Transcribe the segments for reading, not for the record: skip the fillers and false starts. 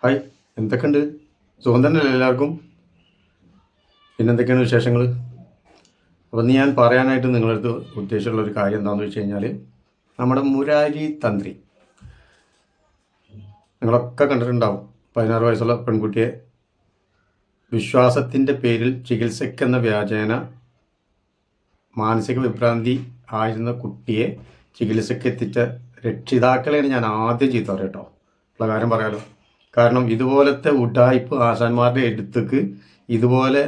Hi, എന്തൊക്കെയുണ്ട്? സുഖം തന്നെയല്ലേ എല്ലാവർക്കും? എന്തൊക്കെയാണ് വിശേഷങ്ങൾ? അപ്പോൾ ഞാൻ പറയാനായിട്ട് നിങ്ങളടുത്ത് ഉദ്ദേശിച്ചുള്ള ഒരു കാര്യം എന്താണെന്ന് വെച്ച് കഴിഞ്ഞാൽ, നമ്മുടെ മുരാരി തന്ത്രി നിങ്ങളൊക്കെ കണ്ടിട്ടുണ്ടാവും. 16 വയസ്സുള്ള പെൺകുട്ടിയെ വിശ്വാസത്തിൻ്റെ പേരിൽ ചികിത്സയ്ക്കെന്ന വ്യാജേന മാനസിക വിഭ്രാന്തി ആയിരുന്ന കുട്ടിയെ ചികിത്സയ്ക്ക് എത്തിച്ച രക്ഷിതാക്കളെയാണ് ഞാൻ ആദ്യം ചീത്ത പറയാം കേട്ടോ. ഉള്ള കാര്യം പറയാലോ. കാരണം ഇതുപോലത്തെ ഉഡായിപ്പ് ആശാന്മാരുടെ അടുത്തേക്ക് ഇതുപോലെ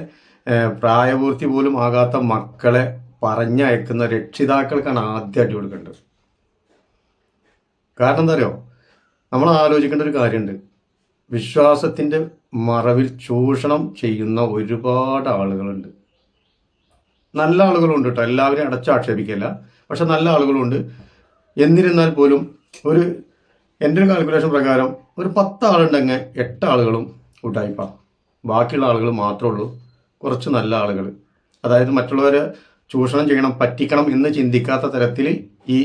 പ്രായപൂർത്തി പോലും ആകാത്ത മക്കളെ പറഞ്ഞയക്കുന്ന രക്ഷിതാക്കൾക്കാണ് ആദ്യം അടി കൊടുക്കേണ്ടത്. കാരണം എന്താ അറിയോ, നമ്മൾ ആലോചിക്കേണ്ട ഒരു കാര്യമുണ്ട്. വിശ്വാസത്തിൻ്റെ മറവിൽ ചൂഷണം ചെയ്യുന്ന ഒരുപാട് ആളുകളുണ്ട്. നല്ല ആളുകളുണ്ട് കേട്ടോ, എല്ലാവരെയും അടച്ചാക്ഷേപിക്കില്ല. പക്ഷെ നല്ല ആളുകളുണ്ട്. എന്നിരുന്നാൽ പോലും എൻ്റെ ഒരു കാൽക്കുലേഷൻ പ്രകാരം ഒരു 10 ആളുണ്ടെങ്കിൽ 8 ആളുകളും ഉഡായിപ്പാണ്. ബാക്കിയുള്ള ആളുകൾ മാത്രമേ ഉള്ളൂ കുറച്ച് നല്ല ആളുകൾ. അതായത് മറ്റുള്ളവരെ ചൂഷണം ചെയ്യണം, പറ്റിക്കണം എന്ന് ചിന്തിക്കാത്ത തരത്തിൽ ഈ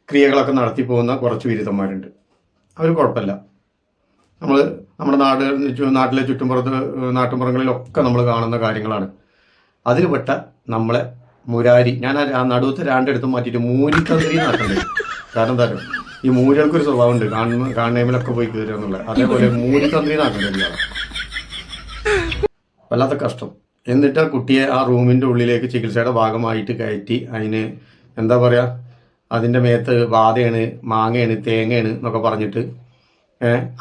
ക്രിയകളൊക്കെ നടത്തി പോകുന്ന കുറച്ച് വിരുദ്ധന്മാരുണ്ട്. അവർ കുഴപ്പമില്ല. നമ്മുടെ നാട്ടിലെ നാട്ടുമ്പുറങ്ങളിലൊക്കെ നമ്മൾ കാണുന്ന കാര്യങ്ങളാണ്. അതിൽപ്പെട്ട നമ്മളെ മുരാരി, ഞാൻ ആ നടുവത്തെ രണ്ടെടുത്ത് മാറ്റിയിട്ട് മൂരിത്തന്ത്രി നടക്കുന്നത്. കാരണം എന്താ പറയുക, ഈ മൂരികൾക്കൊരു സ്വഭാവമുണ്ട്, കാണുന്നതിലൊക്കെ പോയി കയറുക എന്നുള്ളത്. അതേപോലെ മൂരിത്തന്ത്രി നടക്കുന്നില്ല, വല്ലാത്ത കഷ്ടം. എന്നിട്ട് ആ കുട്ടിയെ ആ റൂമിൻ്റെ ഉള്ളിലേക്ക് ചികിത്സയുടെ ഭാഗമായിട്ട് കയറ്റി അതിന് എന്താ പറയുക, അതിൻ്റെ മേത്ത് ബാധയാണ്, മാങ്ങയാണ്, തേങ്ങയാണ് എന്നൊക്കെ പറഞ്ഞിട്ട്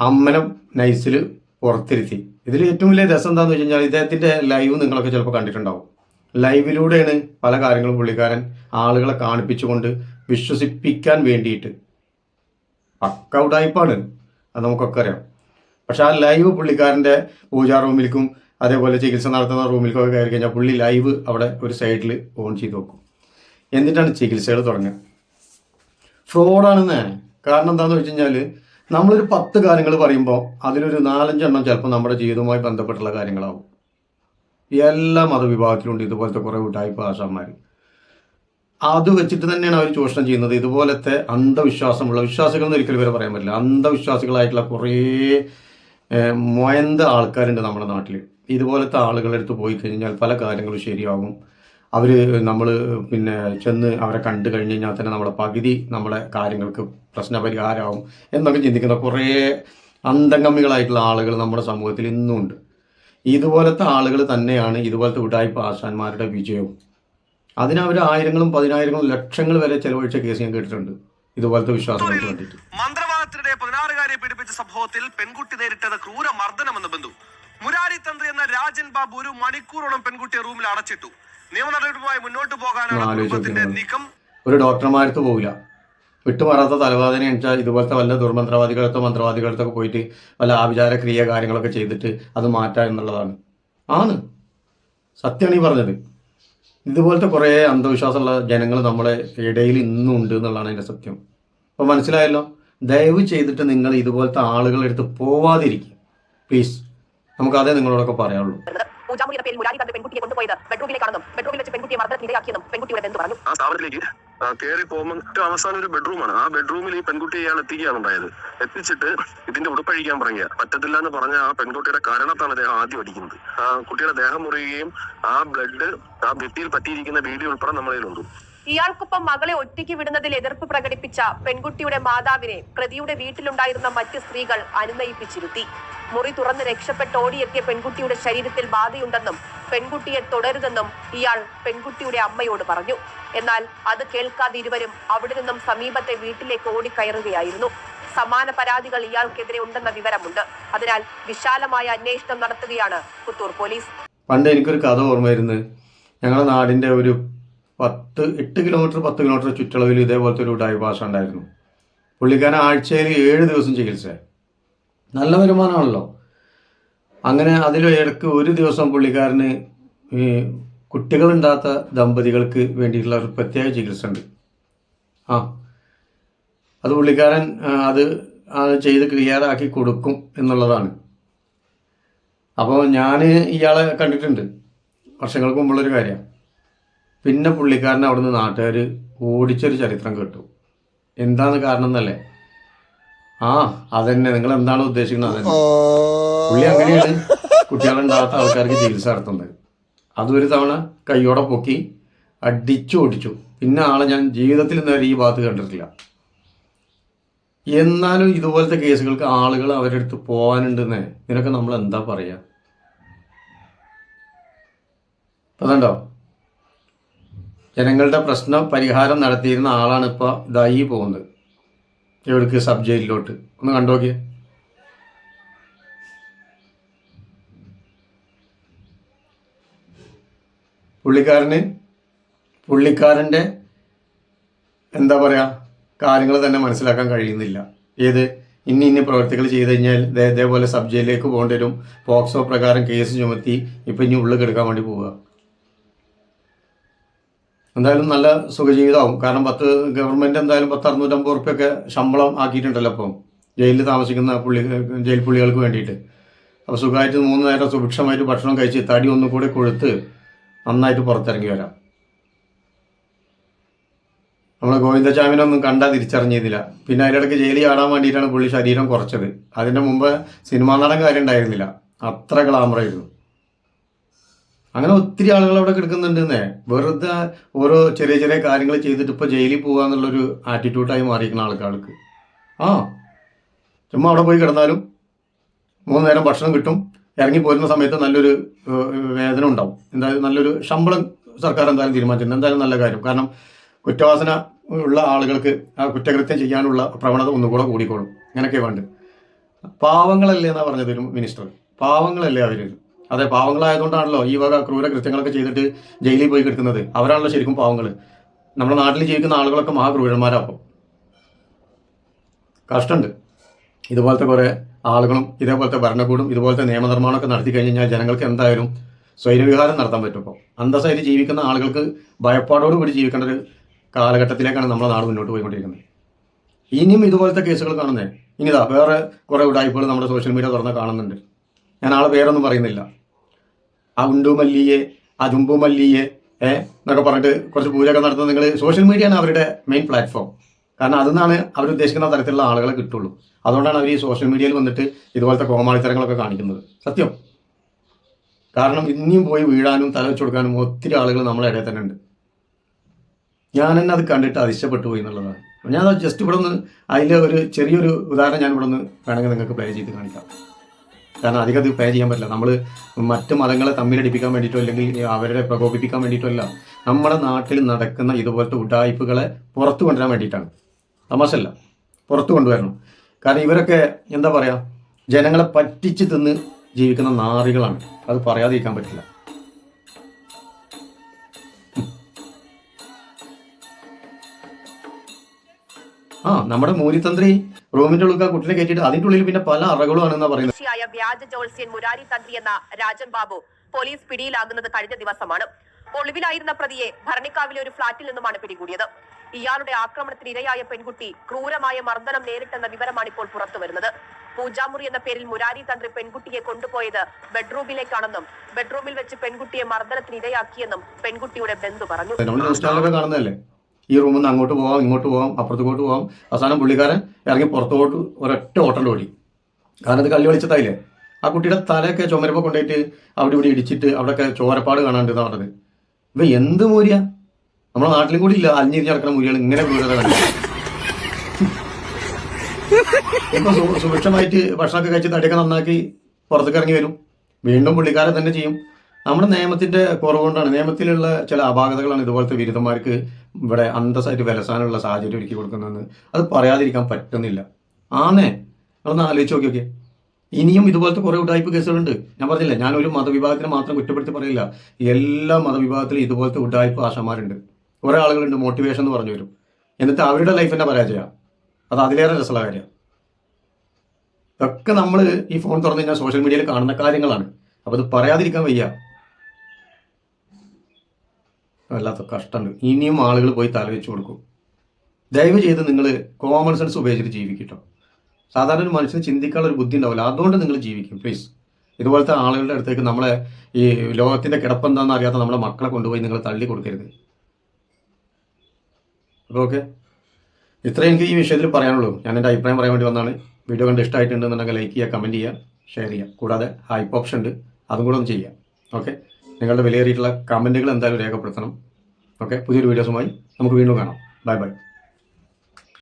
അമ്മനം നൈസിൽ പുറത്തിരുത്തി. ഇതിൽ ഏറ്റവും വലിയ രസം എന്താണെന്ന് വെച്ച് കഴിഞ്ഞാൽ, ഇദ്ദേഹത്തിൻ്റെ ലൈവ് നിങ്ങളൊക്കെ ചിലപ്പോൾ കണ്ടിട്ടുണ്ടാവും. ലൈവിലൂടെയാണ് പല കാര്യങ്ങളും പുള്ളിക്കാരൻ ആളുകളെ കാണിപ്പിച്ചുകൊണ്ട് വിശ്വസിപ്പിക്കാൻ വേണ്ടിയിട്ട്. പക്ക ഉടായിപ്പാണ്, അത് നമുക്കൊക്കെ അറിയാം. പക്ഷെ ആ ലൈവ് പുള്ളിക്കാരൻ്റെ പൂജാ റൂമിലേക്കും അതേപോലെ ചികിത്സ നടത്തുന്ന റൂമിലേക്കൊക്കെ കയറി കഴിഞ്ഞാൽ പുള്ളി ലൈവ് അവിടെ ഒരു സൈഡിൽ ഓൺ ചെയ്ത് വെക്കും. എന്നിട്ടാണ് ചികിത്സകൾ തുടങ്ങുക. ഫ്രോഡാണെന്ന്. കാരണം എന്താണെന്ന് വെച്ച് കഴിഞ്ഞാൽ, നമ്മളൊരു 10 കാര്യങ്ങൾ പറയുമ്പോൾ അതിലൊരു 4-5 എണ്ണം ചിലപ്പോൾ നമ്മുടെ ജീവിതവുമായി ബന്ധപ്പെട്ടുള്ള കാര്യങ്ങളാവും. എല്ലാ മതവിഭാഗത്തിലുണ്ട് ഇതുപോലത്തെ കുറേ ഉഡായിപ്പ് ആശാന്മാർ. അത് വെച്ചിട്ട് തന്നെയാണ് അവർ ചൂഷണം ചെയ്യുന്നത്. ഇതുപോലത്തെ അന്ധവിശ്വാസമുള്ള വിശ്വാസികൾ എന്ന് ഒരിക്കലും ഇവരെ പറയാൻ പറ്റില്ല. അന്ധവിശ്വാസികളായിട്ടുള്ള കുറേ മൊയന്ത ആൾക്കാരുണ്ട് നമ്മുടെ നാട്ടിൽ. ഇതുപോലത്തെ ആളുകളുടെ അടുത്ത് പോയി കഴിഞ്ഞാൽ പല കാര്യങ്ങളും ശരിയാകും. നമ്മൾ ചെന്ന് അവരെ കണ്ടു കഴിഞ്ഞ് കഴിഞ്ഞാൽ തന്നെ നമ്മുടെ കാര്യങ്ങൾക്ക് പ്രശ്നപരിഹാരമാവും എന്നൊക്കെ ചിന്തിക്കുന്ന കുറേ അന്തംഗമികളായിട്ടുള്ള ആളുകൾ നമ്മുടെ സമൂഹത്തിൽ ഇന്നും ഉണ്ട്. ഇതുപോലത്തെ ആളുകൾ തന്നെയാണ് ഇതുപോലത്തെ ഉഡായിപ്പ് ആശാന്മാരുടെ വിജയവും. അതിനവർ 1000-ങ്ങളും 10,000-ങ്ങളും ലക്ഷങ്ങൾ വരെ ചെലവഴിച്ച കേസ് ഞാൻ കേട്ടിട്ടുണ്ട് ഇതുപോലത്തെ വിശ്വാസങ്ങൾക്ക് വേണ്ടിയിട്ട്. മന്ത്രവാദത്തിനിടെ 16-കാരിയെ പീഡിപ്പിച്ച സംഭവത്തിൽ പെൺകുട്ടി നേരിട്ടത് ക്രൂര മർദ്ദനമെന്ന് ബന്ധു. മുരാരി തന്ത്രി എന്ന രാജൻ ബാബു 1 മണിക്കൂറോളം പെൺകുട്ടിയെ റൂമിൽ അടച്ചിട്ടു. നിയമ നടപടിയുമായി മുന്നോട്ട് പോകാനാണ് കുടുംബത്തിന്റെ നീക്കം. ഒരു ഡോക്ടർമാരടുത്ത് പോവില്ല. വിട്ടുമാറാത്ത തലവേദന വെച്ചാൽ ഇതുപോലത്തെ വല്ല മന്ത്രവാദികളടുത്തൊക്കെ പോയിട്ട് വല്ല ആഭിചാര ക്രിയ കാര്യങ്ങളൊക്കെ ചെയ്തിട്ട് അത് മാറ്റുക എന്നുള്ളതാണ്. സത്യമാണ് ഈ പറഞ്ഞത്. ഇതുപോലത്തെ കുറേ അന്ധവിശ്വാസമുള്ള ജനങ്ങൾ നമ്മുടെ ഇടയിൽ ഇന്നും ഉണ്ട് എന്നുള്ളതാണ് അതിൻ്റെ സത്യം. അപ്പോൾ മനസ്സിലായല്ലോ. ദയവ് ചെയ്തിട്ട് നിങ്ങൾ ഇതുപോലത്തെ ആളുകളുടെ അടുത്ത് പോവാതിരിക്കും പ്ലീസ്. നമുക്കതേ നിങ്ങളോടൊക്കെ പറയാനുള്ളൂ. പൂജാമുറിയുടെ പേരിൽ മുരാരി തന്റെ പെൺകുട്ടിയെ കൊണ്ടുപോയത് ബെഡ്റൂമിലേക്കാണെന്നും ബെഡ്റൂമിൽ വെച്ച് പെൺകുട്ടിയെ മർദ്ദനത്തിനിരയാക്കിയെന്നും പെൺകുട്ടിയുടെ ബന്ധു പറഞ്ഞു. ആ സ്ഥാപനത്തിലേക്ക് കയറി പോകുമ്പോൾ ഏറ്റവും അവസാനം ഒരു ബെഡ്റൂമാണ്. ആ ബെഡ്റൂമിൽ ഈ പെൺകുട്ടിയെ ഇയാൾ എത്തിക്കുകയാണ് ഉണ്ടായത്. എത്തിച്ചിട്ട് ഇതിന്റെ ഉടുപ്പഴിക്കാൻ പറയുക. പറ്റത്തില്ല എന്ന് പറഞ്ഞ ആ പെൺകുട്ടിയുടെ കാരണത്താണ് അദ്ദേഹം ആദ്യം അടിക്കുന്നത്. ആ കുട്ടിയുടെ ദേഹം മുറിയുകയും ആ ബ്ലഡ് ആ ഭിത്തിയിൽ പറ്റിയിരിക്കുന്ന വീഡിയോ ഉൾപ്പെടെ നമ്മളിലുണ്ട്. ഇയാൾക്കൊപ്പം മകളെ ഒറ്റയ്ക്ക് വിടുന്നതിൽ എതിർപ്പ് പ്രകടിപ്പിച്ച പെൺകുട്ടിയുടെ മാതാവിനെ പ്രതിയുടെ വീട്ടിലുണ്ടായിരുന്ന മറ്റ് സ്ത്രീകൾ അനുനയിപ്പിച്ചിരുത്തി. മുറി തുറന്ന് രക്ഷപ്പെട്ട് ഓടിയെത്തിയ പെൺകുട്ടിയുടെ ശരീരത്തിൽ ബാധയുണ്ടെന്നും പെൺകുട്ടിയെ തുടരുതെന്നും ഇയാൾ പെൺകുട്ടിയുടെ അമ്മയോട് പറഞ്ഞു. എന്നാൽ അത് കേൾക്കാതെ ഇരുവരും അവിടെ നിന്നും സമീപത്തെ വീട്ടിലേക്ക് ഓടിക്കയറുകയായിരുന്നു. സമാന പരാതികൾ ഇയാൾക്കെതിരെ ഉണ്ടെന്ന വിവരമുണ്ട്. അതിനാൽ വിശാലമായ അന്വേഷണം നടത്തുകയാണ് പുത്തൂർ പോലീസ്. പണ്ട് എനിക്കൊരു കഥ ഓർമ്മ വരുന്നത്, ഞങ്ങളുടെ നാടിൻ്റെ ഒരു 8 കിലോമീറ്റർ 10 കിലോമീറ്റർ ചുറ്റളവിൽ ഇതേപോലത്തെ ഒരു ഉഡായിപ്പ് ഭാഷ ഉണ്ടായിരുന്നു. പുള്ളിക്കാരൻ ആഴ്ചയിൽ 7 ദിവസം ചികിത്സ. നല്ല വരുമാനമാണല്ലോ. അങ്ങനെ അതിലിടക്ക് ഒരു ദിവസം പുള്ളിക്കാരന് ഈ കുട്ടികളുണ്ടാത്ത ദമ്പതികൾക്ക് വേണ്ടിയിട്ടുള്ള ഒരു പ്രത്യേക ചികിത്സ ഉണ്ട്. അത് പുള്ളിക്കാരൻ അത് ചെയ്ത് ക്ലിയറാക്കി കൊടുക്കും എന്നുള്ളതാണ്. അപ്പോൾ ഞാൻ ഇയാളെ കണ്ടിട്ടുണ്ട്, വർഷങ്ങൾക്ക് മുമ്പുള്ളൊരു കാര്യം. പിന്നെ പുള്ളിക്കാരനെ അവിടുന്ന് നാട്ടുകാർ ഓടിച്ചൊരു ചരിത്രം കേട്ടു. എന്താണ് കാരണം എന്നല്ലേ, ആ അതന്നെ, നിങ്ങൾ എന്താണ് ഉദ്ദേശിക്കുന്നത് അതന്നെ. പുള്ളി അങ്ങനെയാണ് കുട്ടികളുണ്ടാകാത്ത ആൾക്കാർക്ക് ചികിത്സ നടത്തുന്നത്. അതൊരു തവണ കൈയോടെ പൊക്കി അടിച്ചു ഓടിച്ചു. പിന്നെ ആളെ ഞാൻ ജീവിതത്തിൽ നേരെ ഈ ഭാഗത്ത് കണ്ടിട്ടില്ല. എന്നാലും ഇതുപോലത്തെ കേസുകൾക്ക് ആളുകൾ അവരുടെ അടുത്ത് പോകാനുണ്ടെന്നേ, ഇതിനൊക്കെ നമ്മൾ എന്താ പറയുക? അതുണ്ടോ, ജനങ്ങളുടെ പ്രശ്നം പരിഹാരം നടത്തിയിരുന്ന ആളാണ് ഇപ്പോൾ ഇതായി പോകുന്നത്. എവിടേക്ക്? സബ് ജയിലിലോട്ട്. ഒന്ന് കണ്ടോക്കിയേ. പുള്ളിക്കാരൻ്റെ എന്താ പറയുക, കാര്യങ്ങൾ തന്നെ മനസ്സിലാക്കാൻ കഴിയുന്നില്ല. ഏത് ഇന്ന പ്രവർത്തികൾ ചെയ്ത് കഴിഞ്ഞാൽ ഇതേപോലെ സബ് ജയിലിലേക്ക് പോകേണ്ടി വരും, പോക്സോ പ്രകാരം കേസ് ചുമത്തി ഇപ്പം ഇനി ഉള്ളിൽ കിടക്കാൻ വേണ്ടി പോവുക. എന്തായാലും നല്ല സുഖജീവിതമാവും. കാരണം ഗവൺമെൻറ് എന്തായാലും 10-650 ഉറുപ്പ്യൊക്കെ ശമ്പളം ആക്കിയിട്ടുണ്ടല്ലോ അപ്പം ജയിലിൽ താമസിക്കുന്ന ജയിൽ പുള്ളികൾക്ക് വേണ്ടിയിട്ട്. അപ്പോൾ സുഖമായിട്ട് 3 നേരം സുഭിക്ഷമായിട്ട് ഭക്ഷണം കഴിച്ച് തടി ഒന്നും കൂടി കൊഴുത്ത് നന്നായിട്ട് പുറത്തിറങ്ങി വരാം. നമ്മളെ ഗോവിന്ദചാമിനൊന്നും കണ്ടാൽ തിരിച്ചറിഞ്ഞിരുന്നില്ല. പിന്നെ അതിനിടയ്ക്ക് ജയിലിൽ ആടാൻ വേണ്ടിയിട്ടാണ് പുള്ളി ശരീരം കുറച്ചത്. അതിൻ്റെ മുമ്പ് സിനിമാ നടൻ കാര്യം ഉണ്ടായിരുന്നില്ല, അത്ര ഗ്ലാമറായിരുന്നു. അങ്ങനെ ഒത്തിരി ആളുകൾ അവിടെ കിടക്കുന്നുണ്ടെന്നേ. വെറുതെ ഓരോ ചെറിയ ചെറിയ കാര്യങ്ങൾ ചെയ്തിട്ട് ഇപ്പോൾ ജയിലിൽ പോകുക എന്നുള്ളൊരു ആറ്റിറ്റ്യൂഡായി മാറിയിരിക്കുന്ന ആൾക്കാർക്ക്. ചുമ്മാ അവിടെ പോയി കിടന്നാലും 3 നേരം ഭക്ഷണം കിട്ടും, ഇറങ്ങി പോരുന്ന സമയത്ത് നല്ലൊരു വേതന ഉണ്ടാവും. എന്തായാലും നല്ലൊരു ശമ്പളം സർക്കാർ എന്തായാലും തീരുമാനിച്ചിട്ടുണ്ട്. എന്തായാലും നല്ല കാര്യം. കാരണം കുറ്റവാസന ഉള്ള ആളുകൾക്ക് ആ കുറ്റകൃത്യം ചെയ്യാനുള്ള പ്രവണത ഒന്നുകൂടെ കൂടിക്കോളും. അങ്ങനെയൊക്കെ വേണ്ട. പാവങ്ങളല്ലേ എന്നാണ് പറഞ്ഞത് ഒരു മിനിസ്റ്റർ. പാവങ്ങളല്ലേ അവർ? അതെ, പാവങ്ങളായതുകൊണ്ടാണല്ലോ ഈ വക ക്രൂര കൃത്യങ്ങളൊക്കെ ചെയ്തിട്ട് ജയിലിൽ പോയി കിടക്കുന്നത്. അവരാണല്ലോ ശരിക്കും പാവങ്ങൾ. നമ്മുടെ നാട്ടിൽ ജീവിക്കുന്ന ആളുകളൊക്കെ മഹാക്രൂരന്മാരാപ്പം. കഷ്ടമുണ്ട്. ഇതുപോലത്തെ കുറേ ആളുകളും ഇതേപോലത്തെ ഭരണകൂടും ഇതുപോലത്തെ നിയമനിർമ്മാണമൊക്കെ നടത്തി കഴിഞ്ഞാൽ ജനങ്ങൾക്ക് എന്തായാലും സ്വൈരവിഹാരം നടത്താൻ പറ്റും. ഇപ്പോൾ അന്തസ്സായിട്ട് ജീവിക്കുന്ന ആളുകൾക്ക് ഭയപ്പാടോടുകൂടി ജീവിക്കേണ്ട ഒരു കാലഘട്ടത്തിലേക്കാണ് നമ്മുടെ നാട് മുന്നോട്ട് പോയിക്കൊണ്ടിരിക്കുന്നത്. ഇനിയും ഇതുപോലത്തെ കേസുകൾ കാണുന്നേ. ഇനിതാ വേറെ കുറേ ഉടായ്പകൾ നമ്മുടെ സോഷ്യൽ മീഡിയ തുറന്ന് കാണുന്നുണ്ട്. ഞാൻ ആളെ പേരൊന്നും പറയുന്നില്ല. ആ ഉണ്ടുമല്ലിയെ, ആ ജുമ്പുമല്ലിയെ എന്നൊക്കെ പറഞ്ഞിട്ട് കുറച്ച് പൂജയൊക്കെ നടത്തുന്നത്. നിങ്ങൾ സോഷ്യൽ മീഡിയയാണ് അവരുടെ മെയിൻ പ്ലാറ്റ്ഫോം. കാരണം അതിൽ നിന്നാണ് അവരുദ്ദേശിക്കുന്ന തരത്തിലുള്ള ആളുകളെ കിട്ടുള്ളൂ. അതുകൊണ്ടാണ് അവർ ഈ സോഷ്യൽ മീഡിയയിൽ വന്നിട്ട് ഇതുപോലത്തെ കോമാളിത്തരങ്ങളൊക്കെ കാണിക്കുന്നത്. സത്യം. കാരണം ഇനിയും പോയി വീഴാനും തല വെച്ച് കൊടുക്കാനും ഒത്തിരി ആളുകൾ നമ്മളെ ഇടയിൽ തന്നെ ഉണ്ട്. ഞാൻ തന്നെ അത് കണ്ടിട്ട് അതിശയപ്പെട്ടു പോയി എന്നുള്ളതാണ്. ഞാൻ ജസ്റ്റ് ഇവിടെ ഒന്ന് അതിൻ്റെ ഒരു ചെറിയൊരു ഉദാഹരണം ഞാൻ ഇവിടെ ഒന്ന് വേണമെങ്കിൽ നിങ്ങൾക്ക് പ്ലേ ചെയ്ത് കാണിക്കാം. കാരണം അധികം അത് പ്ലേ ചെയ്യാൻ പറ്റില്ല. നമ്മൾ മറ്റ് മതങ്ങളെ തമ്മിലടിപ്പിക്കാൻ വേണ്ടിയിട്ടോ അല്ലെങ്കിൽ അവരെ പ്രകോപിപ്പിക്കാൻ വേണ്ടിയിട്ടോ അല്ല. നമ്മുടെ നാട്ടിൽ നടക്കുന്ന ഇതുപോലത്തെ ഉഡായിപ്പുകളെ പുറത്തു കൊണ്ടുവരാൻ വേണ്ടിയിട്ടാണ്. തമാശല്ല, പുറത്തു കൊണ്ടുവരണം. കാരണം ഇവരൊക്കെ എന്താ പറയുക, ജനങ്ങളെ പറ്റിച്ച് തിന്ന് ജീവിക്കുന്ന നാറികളാണ്. അത് പറയാതിരിക്കാൻ പറ്റില്ല. നമ്മുടെ മൂരിത്തന്ത്രി റൂമിന്റെ ഉള്ളിൽ കുട്ടിനെ കയറ്റിയിട്ട് അതിന്റെ ഉള്ളിൽ പിന്നെ പല അറകളുമാണെന്നാ പറയുന്നത്. വ്യാജ ജോത്സ്യൻ മുരാരി തന്ത്രി എന്ന രാജൻ ബാബു പോലീസ് പിടിയിലാകുന്നത് കഴിഞ്ഞ ദിവസമാണ്. ഒളിവിലായിരുന്ന പ്രതിയെ ഭരണിക്കാവിലെ ഒരു ഫ്ളാറ്റിൽ നിന്നുമാണ് പിടികൂടിയത്. ഇയാളുടെ ആക്രമണത്തിന് ഇരയായ പെൺകുട്ടി ക്രൂരമായ മർദ്ദനം നേരിട്ടെന്ന വിവരമാണ് ഇപ്പോൾ പുറത്തുവരുന്നത്. പൂജാമുറി എന്ന പേരിൽ മുരാരി തന്ത്രി പെൺകുട്ടിയെ കൊണ്ടുപോയത് ബെഡ്റൂമിലേക്കാണെന്നും ബെഡ്റൂമിൽ വെച്ച് പെൺകുട്ടിയെ മർദ്ദനത്തിന് ഇരയാക്കിയെന്നും പെൺകുട്ടിയുടെ ബന്ധു പറഞ്ഞു. കാണുന്നതല്ലേ, ഈ റൂമിൽ നിന്ന് അങ്ങോട്ട് പോവാം, ഇങ്ങോട്ട് പോവാം, അപ്പുറത്തോട്ട് പോവാം. അവസാനം പുള്ളിക്കാരൻ ഇറങ്ങി പുറത്തോട്ട് ഒരൊറ്റ ഓട്ടം ഓടി. കാരണം അത് കള്ളി വിളിച്ചതായില്ലേ. ആ കുട്ടിയുടെ തലയൊക്കെ ചുമരുമ്പോൾ കൊണ്ടുപോയിട്ട് അവിടെ ഇവിടെ ഇടിച്ചിട്ട് അവിടെയൊക്കെ ചോരപ്പാട് കാണാണ്ടെന്ന് പറഞ്ഞത്. ഇവ എന്ത് മൂര്യ? നമ്മുടെ നാട്ടിലും കൂടി ഇല്ല അലിഞ്ഞിരിഞ്ഞ് നടക്കുന്ന മൂര്യകൾ ഇങ്ങനെ വീഴത കണ്ടു. ഇപ്പൊ സുഭിക്ഷമായിട്ട് ഭക്ഷണമൊക്കെ കഴിച്ച് തടിയൊക്കെ നന്നാക്കി പുറത്തേക്ക് ഇറങ്ങി വരും. വീണ്ടും പുള്ളിക്കാരെ തന്നെ ചെയ്യും. നമ്മുടെ നിയമത്തിന്റെ കുറവുകൊണ്ടാണ്, നിയമത്തിലുള്ള ചില അപാകതകളാണ് ഇതുപോലത്തെ ബിരുദന്മാർക്ക് ഇവിടെ അന്തസ്സായിട്ട് വിലസാനുള്ള സാഹചര്യം ഒരുക്കി കൊടുക്കുന്നതെന്ന് അത് പറയാതിരിക്കാൻ പറ്റുന്നില്ല. നമ്മളൊന്ന് ആലോചിച്ച് നോക്കിയൊക്കെ. ഇനിയും ഇതുപോലത്തെ കുറേ ഉഡായിപ്പ് കേസുകളുണ്ട്. ഞാൻ പറഞ്ഞില്ല, ഞാനൊരു മതവിഭാഗത്തിനെ മാത്രം കുറ്റപ്പെടുത്തി പറയില്ല. എല്ലാ മതവിഭാഗത്തിലും ഇതുപോലത്തെ ഉഡായിപ്പ് ആശമാരുണ്ട്. കുറേ ആളുകളുണ്ട് മോട്ടിവേഷൻ എന്ന് പറഞ്ഞു വരും, എന്നിട്ട് അവരുടെ ലൈഫിന്റെ പരാജയമാണ്. അത് അതിലേറെ രസമുള്ള കാര്യമാണ്. ഇതൊക്കെ നമ്മൾ ഈ ഫോൺ തുറന്നു കഴിഞ്ഞാൽ സോഷ്യൽ മീഡിയയിൽ കാണുന്ന കാര്യങ്ങളാണ്. അപ്പോൾ അത് പറയാതിരിക്കാൻ വയ്യ. വല്ലാത്ത കഷ്ടമുണ്ട്. ഇനിയും ആളുകൾ പോയി തലവെച്ച് കൊടുക്കും. ദയവ് ചെയ്ത് നിങ്ങൾ കോമൺ സെൻസ് ഉപയോഗിച്ചിട്ട് ജീവിക്കട്ടോ. സാധാരണ ഒരു മനുഷ്യന് ചിന്തിക്കാനുള്ള ഒരു ബുദ്ധി ഉണ്ടാവില്ല. അതുകൊണ്ട് നിങ്ങൾ ജീവിക്കും പ്ലീസ്. ഇതുപോലത്തെ ആളുകളുടെ അടുത്തേക്ക് നമ്മളെ ഈ ലോകത്തിന്റെ കിടപ്പെന്താണെന്ന് അറിയാത്ത നമ്മുടെ മക്കളെ കൊണ്ടുപോയി നിങ്ങൾ തള്ളി കൊടുക്കരുത്. അപ്പോൾ ഓക്കെ. ഇത്രയും എനിക്ക് ഈ വിഷയത്തിൽ പറയാനുള്ളൂ. ഞാൻ എൻ്റെ അഭിപ്രായം പറയാൻ വേണ്ടി വന്നാണ്. വീഡിയോ കണ്ട് ഇഷ്ടമായിട്ടുണ്ടെന്നുണ്ടെങ്കിൽ ലൈക്ക് ചെയ്യുക, കമൻറ്റ് ചെയ്യുക, ഷെയർ ചെയ്യുക. കൂടാതെ ഹൈപ്പ് ഓപ്ഷൻ ഉണ്ട്, അതും കൂടെ ഒന്ന് ചെയ്യുക. ഓക്കെ, നിങ്ങളുടെ വിലയേറിയിട്ടുള്ള കമൻറ്റുകൾ എന്തായാലും രേഖപ്പെടുത്തണം. ഓക്കെ, പുതിയൊരു വീഡിയോസുമായി നമുക്ക് വീണ്ടും കാണാം. Bye bye.